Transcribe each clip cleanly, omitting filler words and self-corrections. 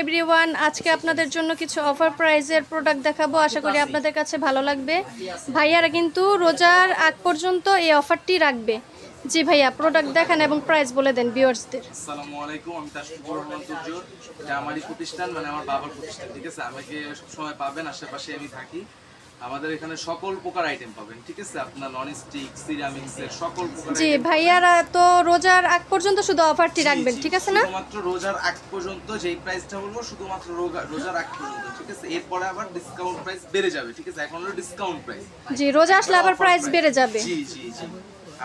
Everyone, আজকে আপনাদের জন্য কিছু অফার প্রাইজের প্রোডাক্ট দেখাবো। আশা করি আপনাদের কাছে ভালো লাগবে। ভাইয়ারা কিন্তু রোজার আগ পর্যন্ত এই অফারটি রাখবে। জি ভাইয়া, প্রোডাক্ট দেখান এবং প্রাইস বলে দেন ভিউয়ার্সদের। আসসালামু আলাইকুম, আমি তাশফিকুর রহমান তুর্জুর। এটা আমারই প্রতিষ্ঠান, মানে আমার বাবার প্রতিষ্ঠান, ঠিক আছে? আমাকে সবসময় পাবেন, আশেপাশে আমি থাকি। আমাদের এখানে সকল প্রকার আইটেম পাবেন, ঠিক আছে? আপনার নন স্টিক, সিরামিক্সের সকল প্রকার। জি ভাইয়ারা তো রোজার আগ পর্যন্ত শুধু অফারটি রাখবেন, ঠিক আছে না? শুধুমাত্র রোজার আগ পর্যন্ত যেই প্রাইসটা বলবো, শুধুমাত্র রোজার আগ পর্যন্ত, ঠিক আছে? এরপরে আবার ডিসকাউন্ট প্রাইস বেড়ে যাবে, ঠিক আছে? এখন হলো ডিসকাউন্ট প্রাইস। জি, রোজা আসলে আবার প্রাইস বেড়ে যাবে। জি জি জি।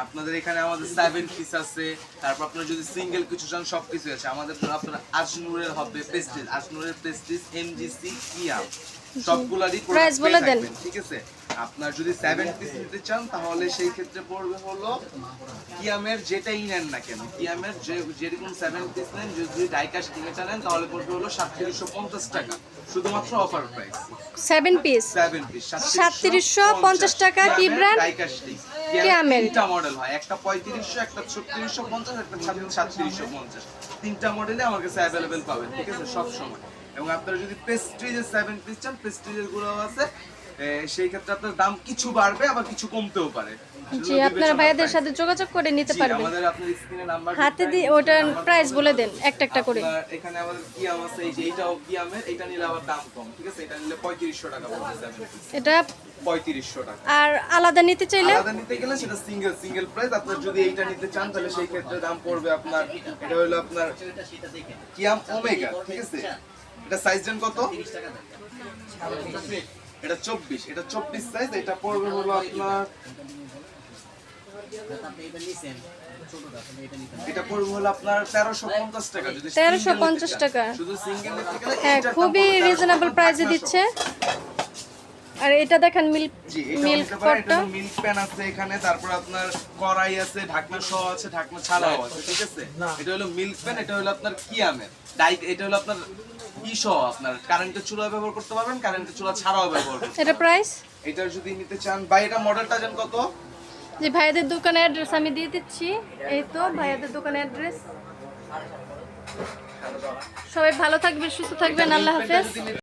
আপনাদের এখানে আমাদের 7 পিস আছে, তারপর আপনারা যদি সিঙ্গেল কিছু চান সব কিছু আছে আমাদের। আপনারা আজনুরের হবে প্রেস্টিজ, আজনুরের প্রেস্টিজ, এমজিসি, কিয়াম সবগুলারই প্রাইস বলে দেন, ঠিক আছে? আপনার যদি 7 পিস নিতে চান তাহলে সেই ক্ষেত্রে পড়বে হলো কিয়ামের যেটাই নেন না কেন, কিয়ামের যেরকম 7 পিস নেন, যদি ডাইকাশ কিনে নেন তাহলে পড়বে হলো 3750 টাকা, শুধুমাত্র অফার প্রাইস। 7 পিস 3750 টাকা। কি ব্র্যান্ড? ডাইকাশ কিয়ামের। তিনটা মডেল হয়, একটা 3500, একটা 3650, একটা 3750। তিনটা মডেলে আমার কাছে অ্যাভেলেবেল পাবেন, ঠিক আছে? সব সময়। এবং আপনারা যদি প্রেস্টিজের 7 পিস চান, প্রেস্টিজের গুলোও আছে। সেই ক্ষেত্রে আপনার দাম কিছু বাড়বে, আবার কিছু কমতেও পারে। জি, আপনারা ভাইয়াদের সাথে যোগাযোগ করে নিতে পারবেন। আমাদের আপনার স্ক্রিনে নাম্বার হাতে দিয়ে ওটার প্রাইস বলে দেন একটা একটা করে। এখানে আমাদের কিয়াম আছে, এই যে এইটাও কিয়ামের, এটা নিলে আবার দাম কম, ঠিক আছে? এটা নিলে 3500 টাকা পড়বে 7 পিস। এটা 3500 টাকা। আর আলাদা নিতে চাইলে? আলাদা নিতে গেলে সেটা সিঙ্গেল প্রাইস। আপনার যদি এইটা নিতে চান তাহলে সেই ক্ষেত্রে দাম পড়বে আপনার, এটা হলো আপনার কিয়াম ওমেগা, ঠিক আছে? এটা সাইজ দেন কত? এটা 24, এটা 24 সাইজ। এটা পড়বে হলো আপনার, এটা পড়বে হলো আপনার 1350 টাকা। যদি 1350 টাকা, শুধু সিঙ্গেল নিতে গেলে হ্যাঁ, খুবই রিজনেবল প্রাইসে দিচ্ছে। আর এটা দেখেন মিল্ক পটটা, মিল্ক প্যান আছে এখানে, তারপর আপনার কড়াই আছে, ঢাকনা সহ আছে, ঢাকনা ছাড়াও আছে, ঠিক আছে? এটা হলো মিল্ক প্যান, এটা হলো আপনার কিয়ামের এটা হলো আপনার সহ আপনার কারেন্টের চুলা ব্যবহার করতে পারবেন, কারেন্টের চুলা ছাড়াও ব্যবহার করতে পারবেন। এটা প্রাইস? এটা যদি নিতে চান বা এটা মডেলটা জান কত? জি, ভাইয়াদের দোকানের অ্যাড্রেস আমি দিয়ে দিচ্ছি। এই তো ভাইয়াদের দোকানের অ্যাড্রেস। সবাই ভালো থাকবেন, সুস্থ থাকবেন, আল্লাহ হাফেজ।